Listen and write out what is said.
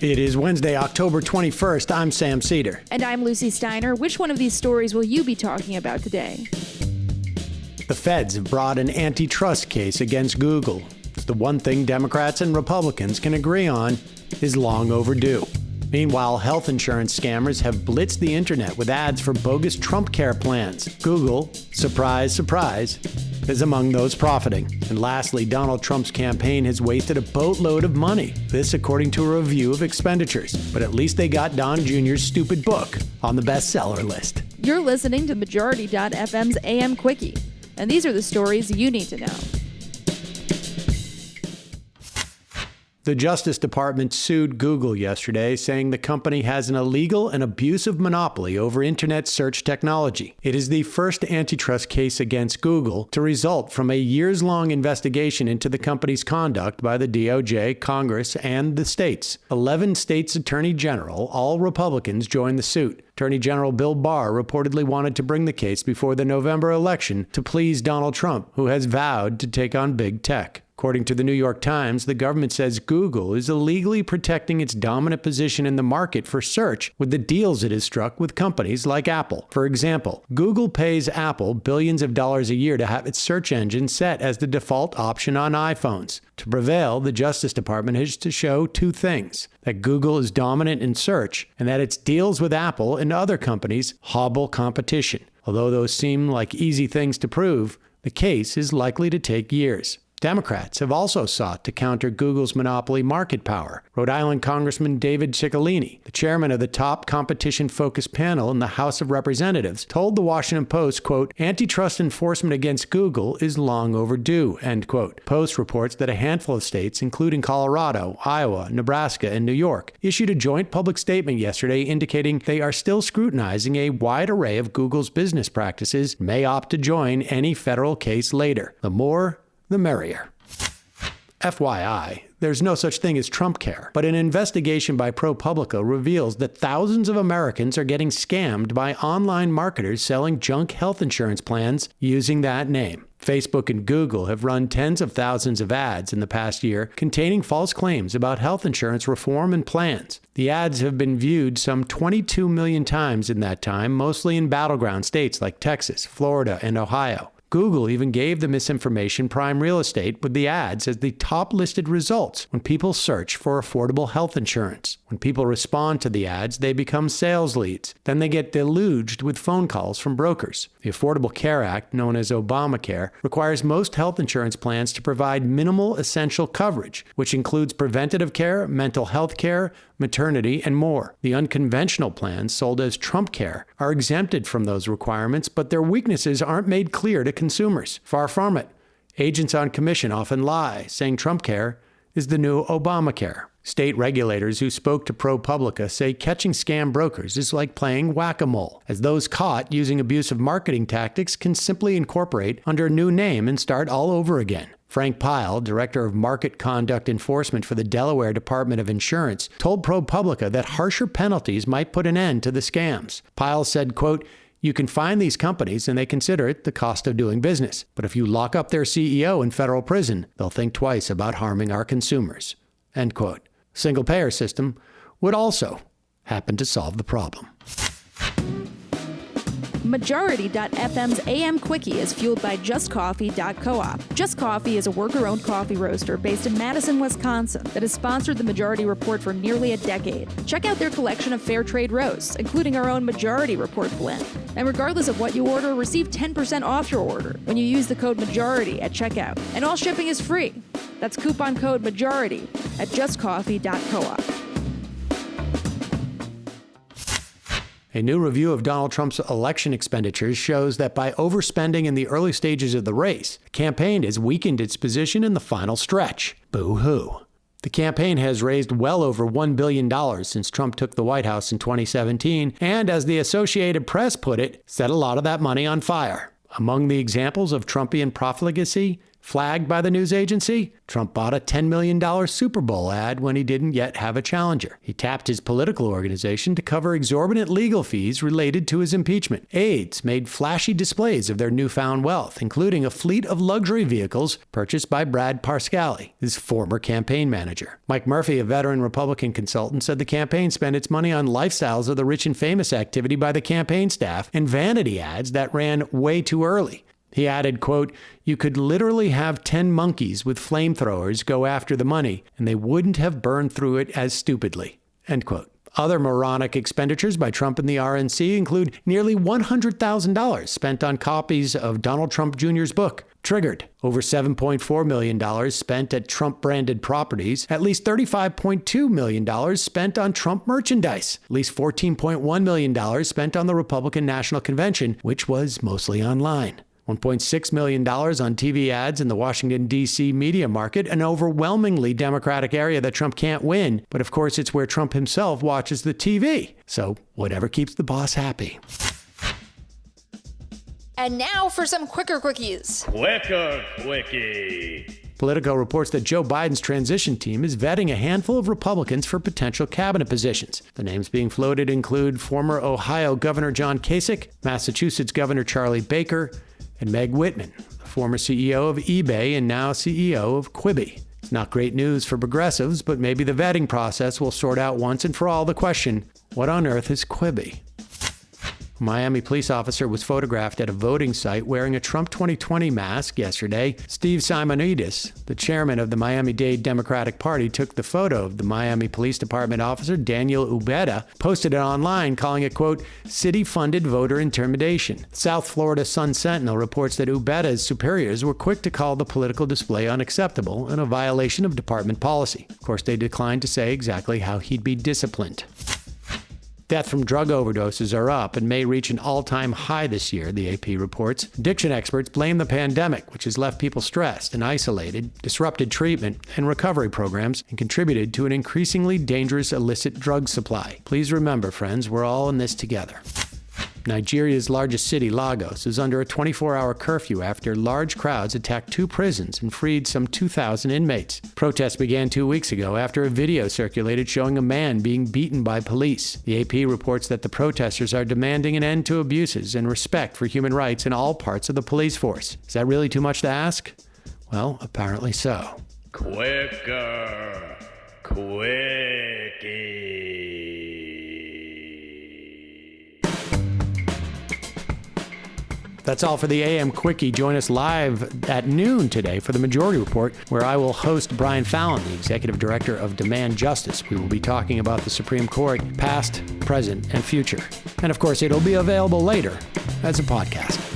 It is Wednesday, October 21st. I'm Sam Cedar. And I'm Lucy Steiner. Which one of these stories will you be talking about today? The feds have brought an antitrust case against Google. It's the one thing Democrats and Republicans can agree on is long overdue. Meanwhile, health insurance scammers have blitzed the internet with ads for bogus Trumpcare plans. Google, surprise, surprise, is among those profiting. And lastly, Donald Trump's campaign has wasted a boatload of money. This according to a review of expenditures. But at least they got Don Jr.'s stupid book on the bestseller list. You're listening to Majority.fm's AM Quickie. And these are the stories you need to know. The Justice Department sued Google yesterday, saying the company has an illegal and abusive monopoly over internet search technology. It is the first antitrust case against Google to result from a years-long investigation into the company's conduct by the DOJ, Congress, and the states. 11 states' attorney general, all Republicans, joined the suit. Attorney General Bill Barr reportedly wanted to bring the case before the November election to please Donald Trump, who has vowed to take on big tech. According to the New York Times, the government says Google is illegally protecting its dominant position in the market for search with the deals it has struck with companies like Apple. For example, Google pays Apple billions of dollars a year to have its search engine set as the default option on iPhones. To prevail, the Justice Department has to show two things: that Google is dominant in search and that its deals with Apple and other companies hobble competition. Although those seem like easy things to prove, the case is likely to take years. Democrats have also sought to counter Google's monopoly market power. Rhode Island Congressman David Ciccolini, the chairman of the top competition-focused panel in the House of Representatives, told the Washington Post, quote, "Antitrust enforcement against Google is long overdue," end quote. Post reports that a handful of states, including Colorado, Iowa, Nebraska, and New York, issued a joint public statement yesterday indicating they are still scrutinizing a wide array of Google's business practices and may opt to join any federal case later. The more, the merrier. FYI, there's no such thing as Trumpcare, but an investigation by ProPublica reveals that thousands of Americans are getting scammed by online marketers selling junk health insurance plans using that name. Facebook and Google have run tens of thousands of ads in the past year containing false claims about health insurance reform and plans. The ads have been viewed some 22 million times in that time, mostly in battleground states like Texas, Florida, and Ohio. Google even gave the misinformation prime real estate with the ads as the top listed results when people search for affordable health insurance. When people respond to the ads, they become sales leads. Then they get deluged with phone calls from brokers. The Affordable Care Act, known as Obamacare, requires most health insurance plans to provide minimal essential coverage, which includes preventative care, mental health care, maternity, and more. The unconventional plans sold as Trumpcare are exempted from those requirements, but their weaknesses aren't made clear to consumers. Far from it. Agents on commission often lie, saying Trumpcare is the new Obamacare. State regulators who spoke to ProPublica say catching scam brokers is like playing whack-a-mole, as those caught using abusive marketing tactics can simply incorporate under a new name and start all over again. Frank Pyle, Director of Market Conduct Enforcement for the Delaware Department of Insurance, told ProPublica that harsher penalties might put an end to the scams. Pyle said, quote, "You can fine these companies and they consider it the cost of doing business. But if you lock up their CEO in federal prison, they'll think twice about harming our consumers," end quote. Single-payer system would also happen to solve the problem. Majority.fm's AM Quickie is fueled by JustCoffee.coop. Just Coffee is a worker-owned coffee roaster based in Madison, Wisconsin that has sponsored the Majority Report for nearly a decade. Check out their collection of fair trade roasts, including our own Majority Report blend. And regardless of what you order, receive 10% off your order when you use the code MAJORITY at checkout. And all shipping is free. That's coupon code MAJORITY at JustCoffee.coop. A new review of Donald Trump's election expenditures shows that by overspending in the early stages of the race, the campaign has weakened its position in the final stretch. Boo-hoo. The campaign has raised well over $1 billion since Trump took the White House in 2017, and as the Associated Press put it, set a lot of that money on fire. Among the examples of Trumpian profligacy, Flagged by the news agency, Trump bought a $10 million Super Bowl ad when he didn't yet have a challenger. He tapped his political organization to cover exorbitant legal fees related to his impeachment. Aides made flashy displays of their newfound wealth, including a fleet of luxury vehicles purchased by Brad Parscale, his former campaign manager. Mike Murphy, a veteran Republican consultant, said the campaign spent its money on lifestyles of the rich and famous activity by the campaign staff and vanity ads that ran way too early. He added, quote, "You could literally have 10 monkeys with flamethrowers go after the money, and they wouldn't have burned through it as stupidly," end quote. Other moronic expenditures by Trump and the RNC include nearly $100,000 spent on copies of Donald Trump Jr.'s book, Triggered, over $7.4 million spent at Trump-branded properties, at least $35.2 million spent on Trump merchandise, at least $14.1 million spent on the Republican National Convention, which was mostly online. $1.6 million on TV ads in the Washington, D.C. media market, an overwhelmingly Democratic area that Trump can't win. But of course, it's where Trump himself watches the TV. So whatever keeps the boss happy. And now for some quicker quickies. Quicker Quickie. Politico reports that Joe Biden's transition team is vetting a handful of Republicans for potential cabinet positions. The names being floated include former Ohio Governor John Kasich, Massachusetts Governor Charlie Baker, and Meg Whitman, the former CEO of eBay and now CEO of QUICKIE. It's not great news for progressives, but maybe the vetting process will sort out once and for all the question, what on earth is QUICKIE? A Miami police officer was photographed at a voting site wearing a Trump 2020 mask yesterday. Steve Simonidis, the chairman of the Miami-Dade Democratic Party, took the photo of the Miami Police Department officer, Daniel Ubeda, posted it online, calling it, quote, city-funded voter intimidation. South Florida Sun-Sentinel reports that Ubeda's superiors were quick to call the political display unacceptable and a violation of department policy. Of course, they declined to say exactly how he'd be disciplined. Deaths from drug overdoses are up and may reach an all-time high this year, the AP reports. Addiction experts blame the pandemic, which has left people stressed and isolated, disrupted treatment and recovery programs, and contributed to an increasingly dangerous illicit drug supply. Please remember, friends, we're all in this together. Nigeria's largest city, Lagos, is under a 24-hour curfew after large crowds attacked 2 prisons and freed some 2,000 inmates. Protests began 2 weeks ago after a video circulated showing a man being beaten by police. The AP reports that the protesters are demanding an end to abuses and respect for human rights in all parts of the police force. Is that really too much to ask? Well, apparently so. Quicker Quickie. That's all for the AM Quickie. Join us live at noon today for the Majority Report, where I will host Brian Fallon, the Executive Director of Demand Justice. We will be talking about the Supreme Court, past, present, and future. And of course, it'll be available later as a podcast.